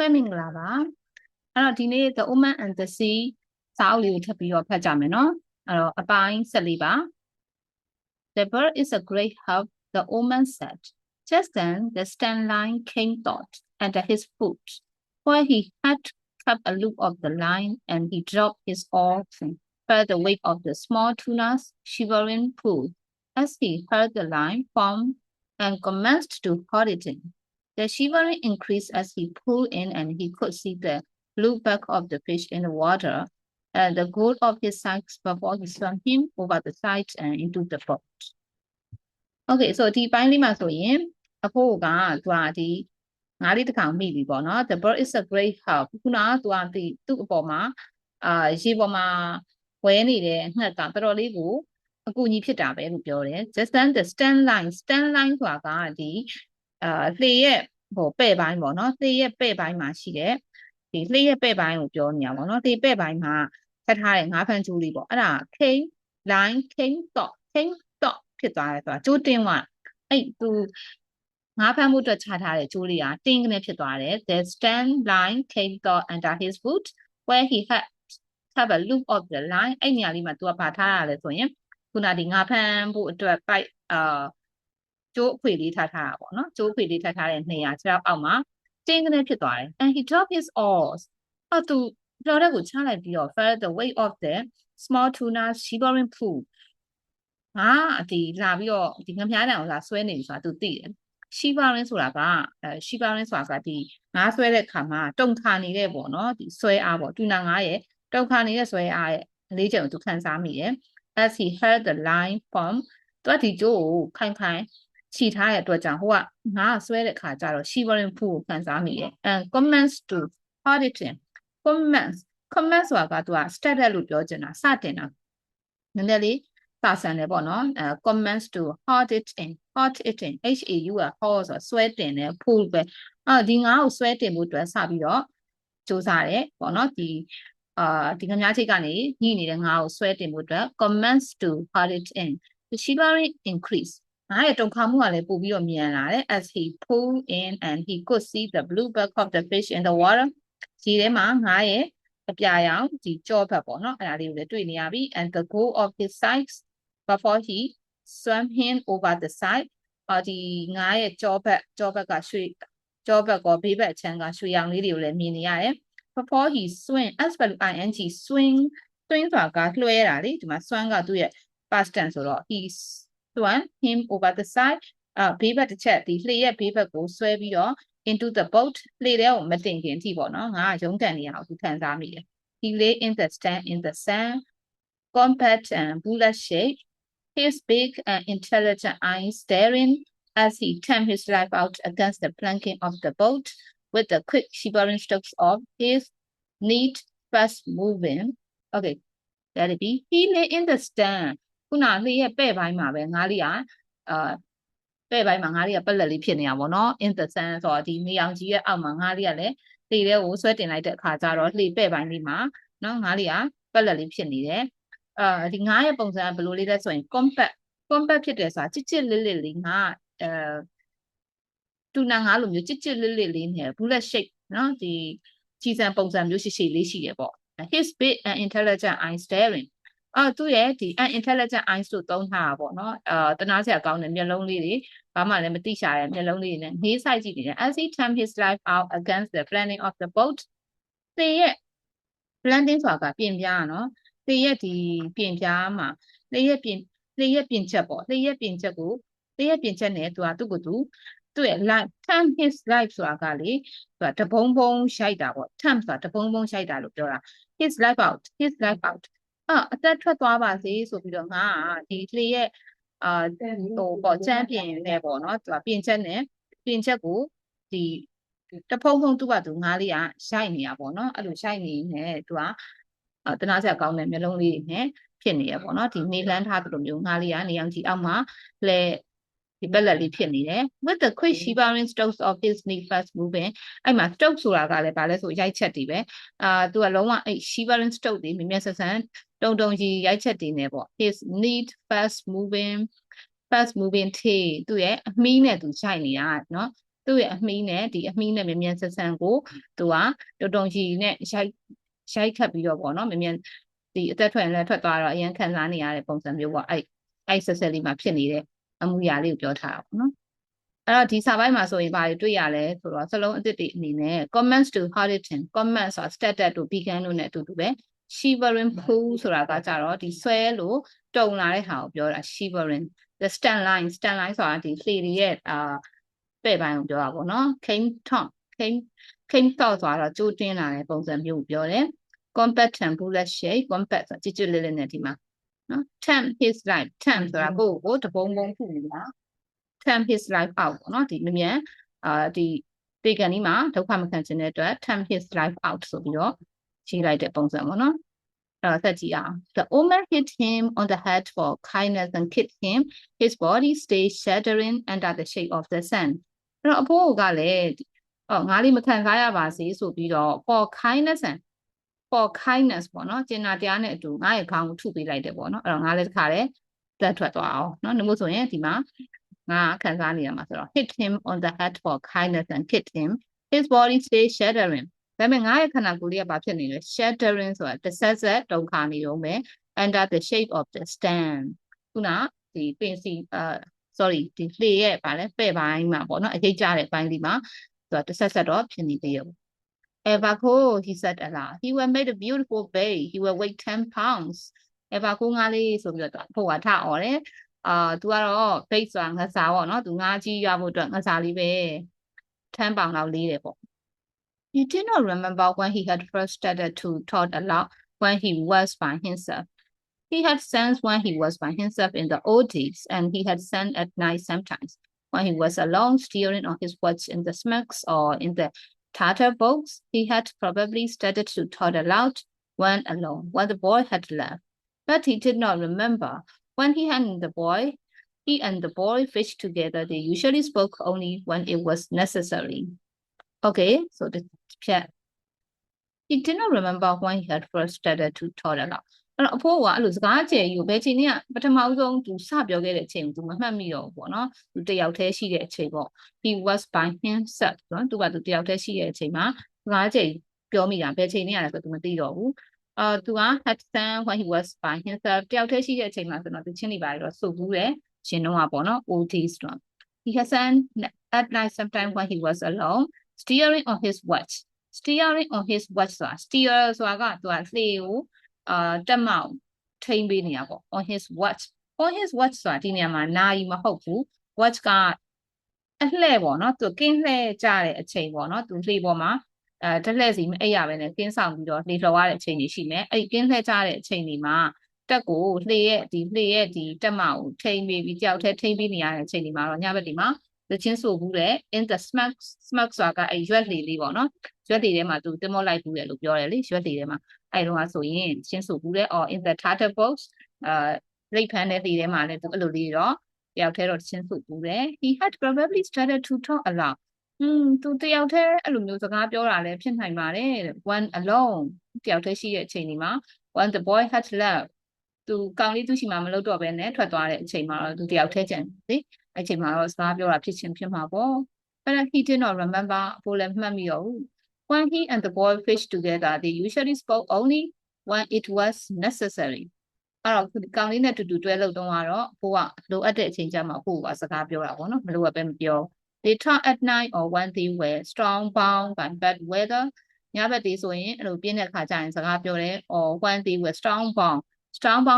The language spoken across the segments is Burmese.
ပဲမင်္ဂလာပါအဲ့တော့ဒီနေ့ The Woman and the Sea စာအုပ်လေးကိုထပ်ပြီးတော့ဖတ်ကြမယ်နော်အဲ့တော့အပိုင်း14ပါ The bird is a great help, the woman said. Just then the stand line came taut under his foot, where he had kept a loop of the line, and he dropped his oars and felt the weight of the small tuna's shivering pool as he heard the line form and commenced to haul it in. The shivering increased as he pulled in, and he could see the blue back of the fish in the water and the gold of his sides before he swam him over the side and into the boat. Okay, so ဒီပိုင်းလေးမှာဆိုရင်အဖိုးကသူကဒီငါးလေးတစ်ကောင်မိပြီပေါ့နော် The bird is a great help ခုနကသူ့အပေါ်မှာရေပေါ်မှာဝဲနေတဲ့ငှက်ကတော်တော်လေးကိုအကူအညီဖြစ်တာပဲလို့ပြောတယ် Just then the stand line ဆိုတာကဒီလှေရဲ့ပဲ့ပိုင်းပေါ့နော်လှေရဲ့ပဲ့ပိုင်းမှာရှိတဲ့ဒီလှေရဲ့ပဲ့ပိုင်းကိုပြောနေတာပေါ့နော်လှေပဲ့ပိုင်းမှာထပ်ထားတဲ့ငါးဖမ်းကြိုးလေးပေါ့အဲ့ဒါ came line came dot ဖြစ်သွားတယ်ဆိုတာကြိုးတင်းသွားအဲ့သူငါးဖမ်းမှုအတွက်ချထားတဲ့ကြိုးလေးကတင်းကနေဖြစ်သွားတယ် The stand line came dot under his foot where he had have a loop of the line အဲ့နေရာလေးမှာသူကဘာထားရလဲဆိုရင်ခုနဒီငါးဖမ်းဖို့အတွက်ပိုက်ကျိုးအခွေလေးထားတာပေါ့နော်ကျိုးအခွေလေးထားတဲ့နေရာခြေထောက်အောက်မှာတင်းကနေဖြစ်သွားတယ် and he dropped his oars သူကြော်တဲ့ကိုချလိုက်ပြီးတော့ felt the weight of the small tuna's shivering pool ဒီလာပြီးတော့ဒီငမြားတန်ကိုလာဆွဲနေပြီဆိုတာသူသိတယ် shivering ဆိုတာကshivering ဆိုတာဒီငါးဆွဲတဲ့ခါမှာတုန်ခါနေတဲ့ပေါ့နော်ဒီဆွဲအားပေါ့တူနာငါးရဲ့တုန်ခါနေတဲ့ဆွဲအားရဲ့အလေးချိန်ကိုသူခံစားမိတယ် as he heard the line form သူကဒီကြိုးကိုခိုင်ခိုင်ခြိထားတဲ့အတွက်ကြောင့်ဟိုကငါးဆွဲတဲ့ခါကျတော့ shivering pool ကိုခံစားမိတယ် and commence to auditing commence ဆိုတာကသူက started လို့ပြောချင်တာစတင်တာနည်းနည်းလေးစာဆန်တယ်ပေါ့နော် commence to haul it in HAU က haul ဆိုဆွဲတင်တယ် pull ပဲဒီငါးကိုဆွဲတင်ဖို့အတွက်စပြီးတော့စူးစမ်းတယ်ပေါ့နော်ဒီငမြားချိတ်ကနေညှိနေတဲ့ငါးကိုဆွဲတင်ဖို့အတွက် commence to haul it in the shivering increase ငါးရဲ့တုန်ခါမှုကလည်းပို့ပြီးတော့မြန်လာတယ် as he pulled in and he could see the blue back of the fish in the water ဒီထဲမှာငါးရဲ့အပြာရောင်ဒီကြောဘက်ပေါ့နော်အဲ့ဒါလေးကိုလည်းတွေ့နေရပြီ and the goal of his sides before he swam him over the side ဒီငါးရဲ့ကြောဘက်ကရွှေကြောဘက်ကောဘေးဘက်အချမ်းကရွှေရောင်လေးတွေကိုလည်းမြင်နေရတယ် before he swim as well ing swing ဆိုတာကလွှဲတာလေဒီမှာ swam ကသူ့ရဲ့ past tense ဆိုတော့ he swam him over the side ဘေးဘက်တစ်ချက်ဒီလှေရဲ့ဘေးဘက်ကိုဆွဲပြီးတော့ into the boat လှေထဲကိုမတင်ခင်အထိပေါ့နော်ငါကရုန်းကန်နေရအောင်သူခံစားမိတယ် he lay in the sand compact and bullet shape his big and intelligent eyes staring as he turned his life out against the planking of the boat with the quick shivering strokes of his neat fast moving okay let it be he lay in the stand ခုနလှေရဲ့ပဲ့ပိုင်းမှာပဲငါးလေးကပဲ့ပိုင်းမှာငါးလေးကပက်လက်လေးဖြစ်နေတာပေါ့နော် in the sand ဆိုတော့ဒီနေအောင်ကြီးရဲ့အောက်မှာငါးလေးကလည်းလှေထဲကိုဆွဲတင်လိုက်တဲ့အခါကျတော့လှေပဲ့ပိုင်းလေးမှာနော်ငါးလေးကပက်လက်လေးဖြစ်နေတယ်ဒီငါးရဲ့ပုံစံကဘယ်လိုလေးလဲဆိုရင် compact ဖြစ်တယ်ဆိုတာချစ်လေးလေးငါတူနာငါးလိုမျိုးချစ်လေးနဲ့ bullet shape နော်ဒီခြေစံပုံစံမျိုးရှိလေးရှိတယ်ပေါ့ his big and intelligent eyes staring သူရဲ့ဒီ unintelligent eyes လို့သုံးထားတာပေါ့နော်တနာစရာကောင်းတဲ့မျက်လုံးလေးတွေဘာမှလည်းမသိရှာတဲ့မျက်လုံးလေးတွေနဲ့နေဆိုင်ကြည့်နေတယ် as he turned his life out against the planning of the boat သေရဲ့ planning ဆိုတာကပြင်ပြားနော်သေရဲ့ဒီပြင်ပြားမှာသေရဲ့ပြင်ချက်ပေါ့သေရဲ့ပြင်ချက်နဲ့သူ့ရဲ့ life turn his life ဆိုတာကလေသူကတဘုံရိုက်တာပေါ့ turn ဆိုတာတဘုံရိုက်တာလို့ပြောတာ his life out အသက်ထွက်သွားပါစေဆိုပြီးတော့ငါဒီလေရဲ့ပေါ့ချမ်းပြင်နဲ့ပေါ့နော်သူကပြင်ချက်ကိုဒီတဖုံသူ့ကသူငါးလေးကရိုက်နေတာပေါ့နော်အဲ့လိုရိုက်နေနေသူကတနာစရာကောင်းတဲ့မျက်လုံးလေးနဲ့ဖြစ်နေရပေါ့နော်ဒီနေလန်းထားသလိုမျိုးငါးလေးကနေအောင်ကြီးအောက်မှာလဲဒီပက်လက်လေးဖြစ်နေတယ် with the quick shivering strokes of his knee fast moving အဲ့မှာ stroke ဆိုတာကလည်းဗာလဲဆိုရိုက်ချက်တွေပဲသူကလုံးဝအဲ့ shivering stroke တွေမြင်ဆန်တုံကြီးရိုက်ချက်တွေနဲ့ပေါ့ his neat fast moving သူ့ရဲ့အမီးနဲ့သူရိုက်နေတာနော် သူ့ရဲ့အမီးနဲ့မြန်မြန်ဆန်ဆန်ကိုသူကတုံတုံကြီးနဲ့ရိုက်ခတ်ပြီးတော့ပေါ့နော်မြန်မြန်ဒီအသက်ထွက်ရင်လည်းထွက်သွားတော့အရင်ခံစားနေရတဲ့ပုံစံမျိုးပေါ့အဲ့ဆက်ဆက်လေးမှာဖြစ်နေတဲ့အမှုရာလေးကိုပြောထားတာပေါ့နော်အဲ့တော့ဒီစာပိုင်းမှာဆိုရင်ဘာတွေတွေ့ရလဲဆိုတော့စလုံးအသစ်တွေအနေနဲ့ comments to Hariton comments ဆိုတာ status တို့ began တို့နဲ့အတူတူပဲ shivering pool ဆိုတာကကြတော့ဒီဆွဲလို့တုံလာတဲ့ဟာကိုပြောတာ shivering the stand line ဆိုတာဒီလှေတွေရဲ့ပဲ့ပိုင်းကိုပြောတာပေါ့နော် came top ဆိုတာတော့ကျိုးတင်းလာတဲ့ပုံစံမျိုးကိုပြောတယ် competent bullet shape compact ဆိုတာကြွလေးလေးနဲ့ဒီမှာနော် temp his life temp ဆိုတာကိုတပုံပုံဖုနေတာ temp his life out ပေါ့နော်ဒီမြန်မြန်ဒီပေကန်ဒီမှာဒုက္ခမခံခြင်းတဲ့အတွက် temp his life out ဆိုပြီးတော့ရေးလိုက်တဲ့ပုံစံပေါ့နော်ဆက်ကြည့်အောင် the woman hit him on the head for kindness and kicked him his body stayed shuddering under the shade of the sun အဲ့တော့အဖိုးကလည်းငါလေးမခံစားရပါစေဆိုပြီးတော့ for kindness ပေါ့နော်ကျင်နာတရားနဲ့အတူငါရဲ့ခေါင်းကိုထုပေးလိုက်တယ်ပေါ့နော်အဲ့တော့ငါလည်းတစ်ခါတည်းသက်ထွက်သွားအောင်နော်နှမို့ဆိုရင်ဒီမှာငါခံစားနေရမှာဆိုတော့ hit him on the head for kindness and kicked him his body stayed shuddering ဒါပေမဲ့ငါရဲ့ခန္ဓာကိုယ်လေးကဘာဖြစ်နေလဲ shuddering ဆိုတာတစ်ဆက်ဒုက္ခနေတော့မယ် under the shade of the stand ခုနဒီပင်စီsorry ဒီလှေရဲ့ဗာလဲပဲ့ပိုင်းမှာပေါ့နော်အရေးကြတဲ့ပိုင်းလေးမှာသူကတစ်ဆက်တော့ဖြစ်နေသေးရော Evako he said aloud he will make a beautiful bay he will weigh 10 pounds Evako ငါလေးဆိုပြီးတော့ဖို့ကထအော်တယ်သူကတော့ bait ဆိုတာငစားပေါ့နော်သူငါကြီးရဖို့အတွက်ငစားလေးပဲ10 pound လောက်လေးတယ်ပေါ့ He did not remember when he had first started to talk aloud when he was by himself. He had sung when he was by himself in the old days, and he had sung at night sometimes. When he was alone, steering on his watch in the smacks or in the Tartar boats, he had probably started to talk aloud when alone, when the boy had left. But he did not remember. When he and the boy fished together, they usually spoke only when it was necessary. Okay, so the chat. He did not remember when he had first started to talk aloud. အဲ့တော့အဖိုးကအဲ့လိုစကားကျယ်ယူဘယ်ချိန်ကပထမဆုံးသူစပြောခဲ့တဲ့အချိန်ကိုသူမမှတ်မိတော့ဘူးပေါ့နော်သူတယောက်တည်းရှိတဲ့အချိန်ပေါ့ he was by himself နော်သူကသူတယောက်တည်းရှိတဲ့အချိန်မှာစကားကျယ်ပြောမိတာဘယ်ချိန်နဲ့ရလဲဆိုတော့သူမသိတော့ဘူးသူက had sung when he was by himself တယောက်တည်းရှိတဲ့အချိန်မှာဆိုတော့သူချင်းနေပါတော့ဆိုဘူးတယ်ရှင်တော့ပေါ့နော် oldies တော့ he had sung at night sometime when he was alone steering on his watch ဆိုတာ steer ဆိုတာကသူကလှေကိုတက်မောက်ထိန်းပေးနေတာပေါ့ on his watch ဆိုတာဒီနေရာမှာနာရီမဟုတ်ဘူး watch ကအလှဲ့ပေါ့နော်သူကင်းလှဲ့ကြတဲ့အချိန်ပေါ့နော်သူလှေပေါ်မှာတလှဲ့စီမအိပ်ရပဲနဲ့ကင်းဆောင်ပြီးတော့လှေလှော်ရတဲ့အချိန်တွေရှိမယ်အဲ့ဒီကင်းလှဲ့ကြတဲ့အချိန်တွေမှာတက်ကိုလှေရဲ့ဒီတက်မောက်ကိုထိန်းပေးပြီးကြောက်ထဲထိန်းပေးနေရတဲ့အချိန်တွေမှာတော့ညဘက်ဒီမှာသချင်းဆိုဘူးတဲ့ in the smack ဆိုတာကအဲ့ရွက်လှေလေးပေါ့နော်ရွက်လှေထဲမှာသူတင်မောလိုက်ဘူးလေလို့ပြောတယ်လေရွက်လှေထဲမှာအဲ့တော့ဆိုရင်ချင်းဆိုဘူးတဲ့ or in the Tartar box လိပ်ဖန်းတဲ့လှေထဲမှာလည်းသူအဲ့လိုလေးတော့တယောက်တည်းတော့ချင်းဆိုဘူးတဲ့ he had probably started to talk aloud သူတယောက်တည်းအဲ့လိုမျိုးစကားပြောတာလည်းဖြစ်နိုင်ပါတယ် when alone တယောက်တည်းရှိတဲ့အချိန်ဒီမှာ when the boy had left သူကောင်လေးသူရှိမှမလုပ်တော့ဘဲနဲ့ထွက်သွားတဲ့အချိန်မှာတော့သူတယောက်တည်းကျန်လေအဲ့ချိန်မှာတော့စကားပြောတာဖြစ်ချင်းဖြစ်မှာပေါ့အဲ့ဒါ he did not remember ဘိုးလည်းမှတ်မိတော့ဘူး when he and the boy fished together they usually spoke only when it was necessary အဲ့တော့ကောင်လေးနဲ့တူတူတွဲလို့တော့ကတော့ဘိုးကလိုအပ်တဲ့အချိန်ကျမှဘိုးကစကားပြောတာပေါ့နော်မလိုအပ်ပဲမပြော they talk at night or when they were stormbound by bad weather ညဘက်တွေဆိုရင်အဲ့လိုပြင်းတဲ့ခါကျရင်စကားပြောတယ် or when they were stormbound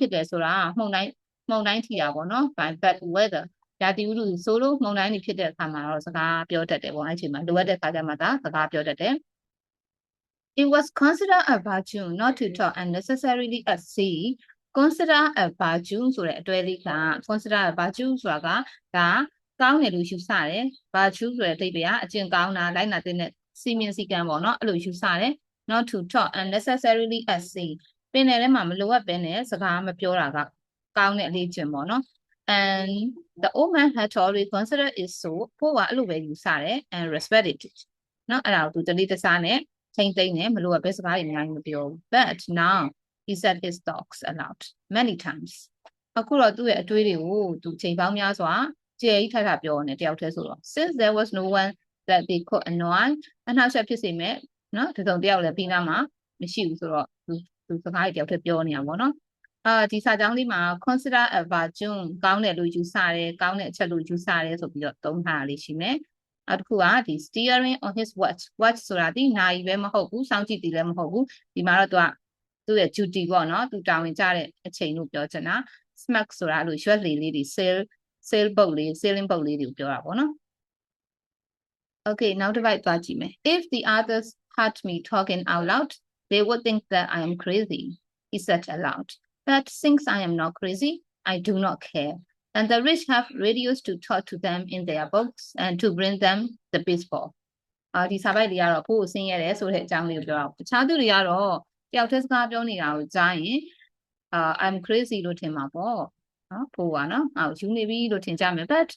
ဖြစ်တယ်ဆိုတာမှုန်တိုင်းထီတာပေါ့နော် by bad weather ရာသီဥတုဆိုလို့မှုန်တိုင်းတွေဖြစ်တဲ့အခါမှာတော့စကားပြောတတ်တယ်ပေါ့အဲ့ဒီအချိန်မှာလိုအပ်တဲ့ခါကျမှသာစကားပြောတတ်တယ် It was considered a virtue not to talk unnecessarily at sea consider a virtue ဆိုတဲ့အတွေ့အလေးက consider a virtue ဆိုတာကဒါကောင်းတယ်လို့ယူဆတယ် virtue ဆိုတဲ့အဓိပ္ပာယ်ကအကျင့်ကောင်းတာလိုက်နာတဲ့စီမင်းစည်းကမ်းပေါ့နော်အဲ့လိုယူဆတယ် not to talk unnecessarily at sea ပင်လယ်ထဲမှာမလိုအပ်ပဲနဲ့စကားမပြောတာကကောင်းတဲ့အလေးကျင့်ပေါ့နော် and the old man had already considered it so ဖို့ကအဲ့လိုပဲယူဆတယ် and respected it နော်အဲ့ဒါကိုသူတလေးတစားနဲ့ထိမ့်သိမ့်နဲ့မလိုအပ်ပဲစကားတွေအများကြီးမပြောဘူး but now he said his thoughts aloud many times အခုတော့သူ့ရဲ့အတွေးတွေကိုသူချိန်ပေါင်းများစွာကြည်ထထပြောနေတယောက်တည်းဆိုတော့ since there was no one that they could annoy အနှောက်အယှက်ဖြစ်စေမဲ့နော်ဒီကောင်တယောက်လည်းပြီးနားမှာမရှိဘူးဆိုတော့သူစကားတယောက်တည်းပြောနေတာပေါ့နော်ဒီစာကြောင်းလေးမှာ consider a virtue ကောင်းတယ်လို့ယူဆတယ်ကောင်းတဲ့အချက်လို့ယူဆတယ်ဆိုပြီးတော့သုံးထားတာလေးရှိမယ်နောက်တစ်ခုကဒီ steering on his watch ဆိုတာဒီနာရီပဲမဟုတ်ဘူးစောင့်ကြည့်တည်လည်းမဟုတ်ဘူးဒီမှာတော့သူ့ရဲ့ duty ပေါ့နော်သူတာဝန်ကျတဲ့အချိန်လို့ပြောချင်တာ smack ဆိုတာလို့ရွှက်လေလေးတွေ sailing boat လေးတွေကိုပြောတာပေါ့နော် Okay နောက်တစ်ပိုက်သွားကြည့်မယ် if the others heard me talking out loud they would think that I am crazy he said aloud but since I am not crazy I do not care and the rich have radios to talk to them in their books and to bring them the baseball ဒီစာပိုက်တွေကတော့ဖို့ဆင်းရဲတယ်ဆိုတဲ့အကြောင်းလေးကိုပြောတာတခြားသူတွေကတော့တယောက်တည်းစကားပြောနေတာကိုကြားရင်I'm crazy လို့ထင်မှာပေါ့နော်ဖို့ပါနော်ယူနေပြီလို့ထင်ကြမယ် but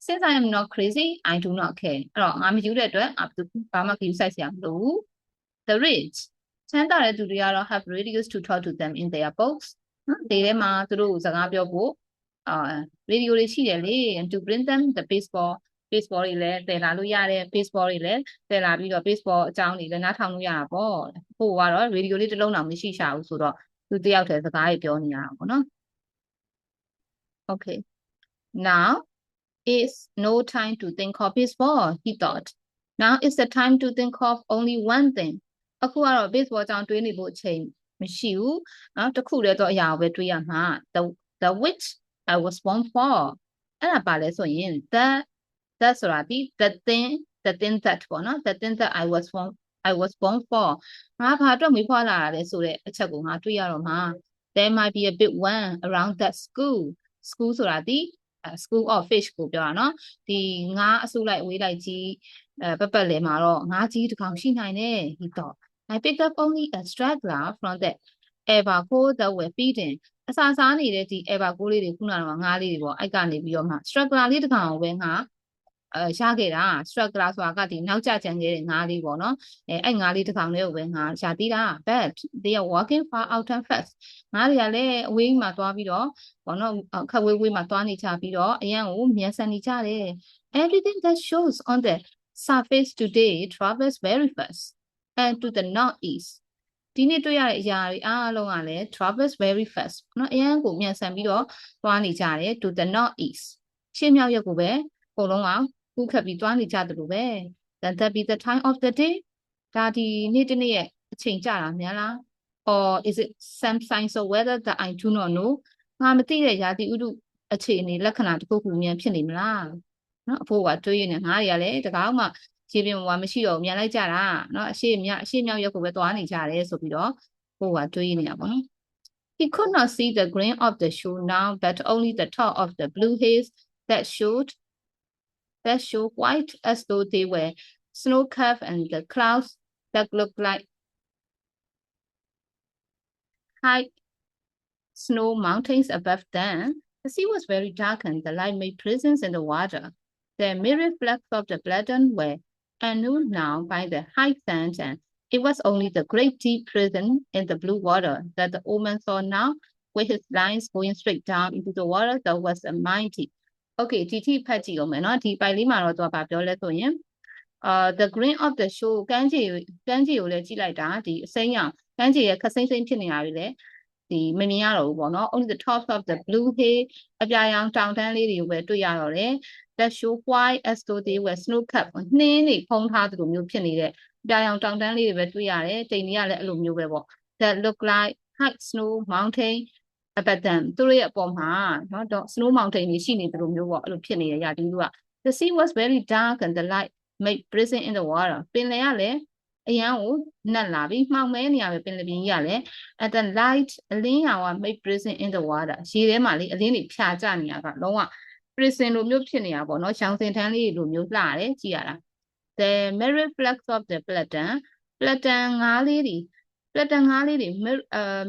since I am not crazy I do not care အဲ့တော့ငါမယူတဲ့အတွက်ဘာမှကြည့်ဆိုင်စရာမလိုဘူး the rich ချမ်းသာတဲ့သူတွေကတော့ have radios to talk to them in their books နော်ဒီထဲမှာသူတို့စကားပြောဖို့radio တွေရှိတယ်လေ and to bring them the baseball တွေလည်းတည်လာလို့ရတယ် baseball တွေလည်းတည်လာပြီးတော့ baseball အကြောင်းတွေလည်းနားထောင်လို့ရတာပေါ့ဖို့ကတော့ radio လေးတစ်လုံးတောင်မရှိရှာဘူးဆိုတော့သူတယောက်တည်းစကားပြောနေရတာပေါ့နော် Okay now is no time to think of baseball he thought now is the time to think of only one thing အခုကတော့ baseball ကြောင့်တွေးနေဖို့အချိန်မရှိဘူးနော်တစ်ခုတည်းတော့အရာကိုပဲတွေးရမှာ the which I was born for အဲ့ဒါပါလဲဆိုရင် that ဆိုတာဒီ the thing that ပေါ့နော် the thing that I was born for ငါဘာအတွက်မွေးဖွားလာတာလဲဆိုတဲ့အချက်ကိုငါတွေးရတော့မှာ there might be a big one around that school ဆိုတာဒီschool of fish ကိုပြောတာနော်ဒီငါအစုလိုက်ဝေးလိုက်ကြီးပတ်လည်မှာတော့ငါကြီးတစ်ကောင်ရှိနိုင်တယ် he thought I picked up only a straggler from that everco that were feeding အစာစားနေတဲ့ဒီ everco လေးတွေခုနကတော့ငါးလေးတွေပေါ့အဲ့ကနေပြီးတော့မှ straggler လေးတစ်ကောင်ကိုပဲငါရခဲ့တာ straggler ဆိုတာကဒီနောက်ကျကျန်ခဲ့တဲ့ငါးလေးပေါ့နော်အဲ့ငါးလေးတစ်ကောင်လေးကိုပဲငါရသေးတာ but they are walking far out and fast ငါးတွေကလည်းအဝေးမှာသွားပြီးတော့ဘောနော်ခက်ဝေးမှာသွားနေကြပြီးတော့အရန်ကိုမြန်ဆန်နေကြတယ် everything that shows on the surface today travels very fast and to the northeast ဒီနေ့တွေ့ရတဲ့အရာတွေအားလုံးကလည်း travels very fast နော်အရန်ကိုမြန်ဆန်ပြီးတော့သွားနေကြတယ် to the northeast ရှေ့မြောက်ရက်ကိုပဲအကုန်လုံးကကူးခတ်ပြီးသွားနေကြတယ်လို့ပဲ then that be the time of the day ဒါဒီနေ့တနေ့ရဲ့အချိန်ကြတာများလား or is it some signs of weather that I do not know ငါမသိတဲ့ရာသီဥတုအခြေအနေလက္ခဏာတစ်ခုခုမြန်ဖြစ်နေမလားနော်အဖို့ကတွေးရနေငါတွေကလည်းတကောက်မှခြေပြင်ဘဝမရှိတော့မြန်လိုက်ကြတာနော်အရှိမြောက်ရက်ကိုပဲသွားနေကြတယ်ဆိုပြီးတော့ဖို့ကတွေးနေတာပေါ့နော် He could not see the grain of the shoe now but only the top of the blue haze that showed white as though they were snow-capped and the clouds that looked like high snow mountains above them. The sea was very dark and the light made prisons in the water. The myriad flecks of the Bladon were annulled now by the high sand and it was only the great deep prison in the blue water that the old man saw now with his lines going straight down into the water that was a mighty. Okay, ဒီဖတ်ကြည့်အောင်မယ်နော်ဒီပိုင်လေးမှာတော့သူကပြောလဲဆိုရင် the grain of the shoe ကမ်းခြေကိုလည်းကြည့်လိုက်တာဒီအစိမ်းရောင်ကမ်းခြေရဲ့ခစိမ့်ဖြစ်နေတာတွေလည်းဒီမမြင်ရတော့ဘူးပေါ့နော် only the top of the blue hay အပြာရောင်တောင်တန်းလေးတွေကိုပဲတွေ့ရတော့တယ် that show white as though they were snow capped နှင်းတွေဖုံးထားသလိုမျိုးဖြစ်နေတဲ့အပြာရောင်တောင်တန်းလေးတွေပဲတွေ့ရတယ်တိမ်တွေကလည်းအဲ့လိုမျိုးပဲပေါ့ that look like high snow mountain above them သူတို့ရဲ့အပေါ်မှာနော် snow mountain တွေရှိနေသလိုမျိုးပေါ့အဲ့လိုဖြစ်နေတဲ့ရာသီဥတုက the sea was very dark and the light made prison in the water ပင်လယ်ကလည်းအရန်ကိုနက်လာပြီးမှောင်မဲနေရပဲပင်လယ်ပြင်ကြီးကလည်း at the light အလင်းရောင်က made prison in the water ရေထဲမှာလေအလင်းတွေဖြာကျနေတာကလုံးဝ prison လိုမျိုးဖြစ်နေတာပေါ့နော်ရှောင်းစင်ထန်းလေးလိုမျိုးလှတယ်ကြည့်ရတာ the merry flags of the platten ငါးလေးတွေ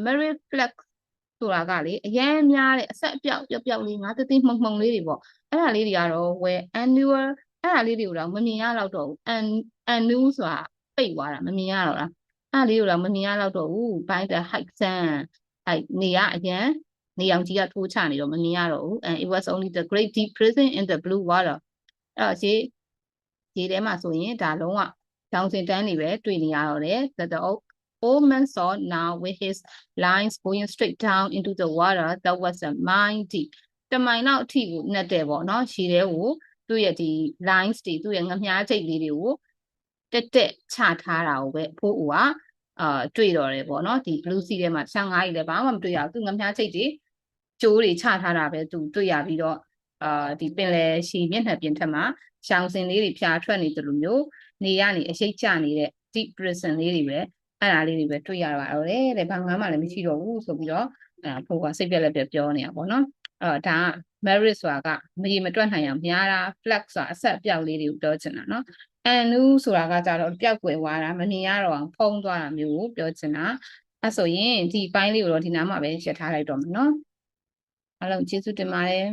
merry flags ဆိုတာကလေအရန်များတဲ့အဆက်အပြောက်လေးငါးသိမှုန်လေးတွေပေါ့အဲ့ဒါလေးတွေကတော့ where annual အဲ့ဒါလေးတွေကိုတော့မမြင်ရတော့ဘူး annual ဆိုတာပိတ်သွားတာမမြင်ရတော့လားအဲ့လေးကိုတော့မမြင်ရတော့ဘူး by the high sun အဲ့နေရအရင်နေအောင်ကြီးကထိုးချနေတော့မမြင်ရတော့ဘူး and it was only the great deep prison in the blue water အဲ့တော့ ဒီထဲမှာဆိုရင်ဒါလုံးဝတောင်စင်တန်းတွေပဲတွေ့နေရတော့တယ် that the old man saw now with his lines going straight down into the water that was a mile deep တမိုင်လောက်အထိကိုနှက်တယ်ပေါ့နော်ရှည်တဲ့ကိုသူ့ရဲ့ဒီ lines တွေသူ့ရဲ့ငမြားချိတ်လေးတွေကိုတက်ချထားတာကိုပဲဖိုးဦးကတွေ့တော့တယ်ပေါ့နော်ဒီ blue sea ထဲမှာရှောင်းငါးကြီးလည်းဘာမှမတွေ့ရဘူးသူငမြားချိတ်တွေကျိုးတွေချထားတာပဲသူတွေ့ရပြီးတော့ဒီပင်လယ်ရှည်မျက်နှာပြင်ထက်မှာရှောင်းစင်လေးတွေဖြာထွက်နေသလိုမျိုးနေရနေအရှိတ်ကျနေတဲ့ deep prison လေးတွေပဲအဲ့ဒါလေးတွေပဲတွေ့ရပါတော့တယ်တဲ့ဘာမှလည်းမရှိတော့ဘူးဆိုပြီးတော့ဖိုးကစိတ်ပြက်လက်ပြက်ပြောနေတာပေါ့နော်ဒါက merit ဆိုတာကမရေမတွက်နိုင်အောင်များတာ flex ဆိုတာအဆက်အပြောက်လေးတွေကိုပြောချင်တာနော် anu ဆိုတာကကြတော့ပျောက်ကွယ်သွားတာမမြင်ရတော့အောင်ဖုံးသွားတာမျိုးကိုပြောချင်တာအဲ့ဆိုရင်ဒီပိုင်းလေးကိုတော့ဒီနားမှာပဲရှင်းထားလိုက်တော့မယ်နော်အားလုံးကျေးဇူးတင်ပါတယ်